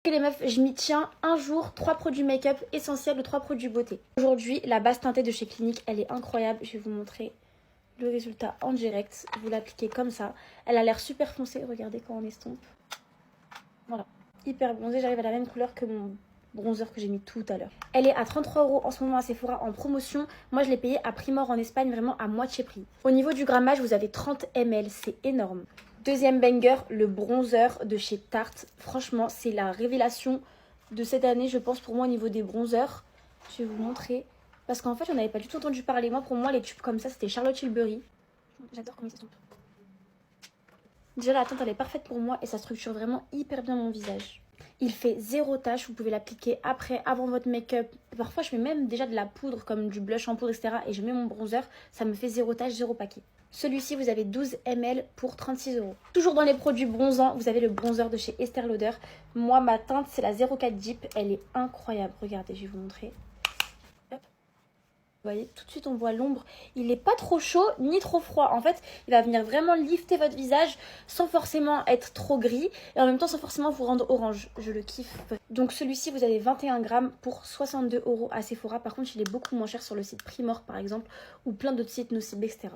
Et les meufs, je m'y tiens un jour, 3 produits make-up essentiels ou 3 produits beauté. Aujourd'hui, la base teintée de chez Clinique, elle est incroyable. Je vais vous montrer le résultat en direct. Vous l'appliquez comme ça. Elle a l'air super foncée. Regardez quand on estompe. Voilà, hyper bronzée. J'arrive à la même couleur que mon bronzer que j'ai mis tout à l'heure. Elle est à 33 € en ce moment à Sephora en promotion. Moi, je l'ai payée à Primor en Espagne, vraiment à moitié prix. Au niveau du grammage, vous avez 30 ml. C'est énorme. Deuxième banger, le bronzer de chez Tarte. Franchement, c'est la révélation de cette année, je pense, pour moi, au niveau des bronzers. Je vais vous montrer. Parce qu'en fait, j'en avais pas du tout entendu parler. Moi, pour moi, les tubes comme ça, c'était Charlotte Tilbury. J'adore comment ils s'estompe. Déjà, la teinte, elle est parfaite pour moi et ça structure vraiment hyper bien mon visage. Il fait 0 tache, vous pouvez l'appliquer après, avant votre make-up. Parfois, je mets même déjà de la poudre, comme du blush en poudre, etc. Et je mets mon bronzer, ça me fait 0 tache, 0 paquet. Celui-ci, vous avez 12 ml pour 36 €. Toujours dans les produits bronzants, vous avez le bronzer de chez Estée Lauder. Moi, ma teinte, c'est la 04 Deep. Elle est incroyable. Regardez, je vais vous montrer. Vous voyez, tout de suite on voit l'ombre. Il n'est pas trop chaud ni trop froid. En fait, il va venir vraiment lifter votre visage sans forcément être trop gris et en même temps sans forcément vous rendre orange. Je le kiffe. Donc celui-ci, vous avez 21 grammes pour 62 € à Sephora. Par contre, il est beaucoup moins cher sur le site Primor par exemple ou plein d'autres sites Nocib, etc.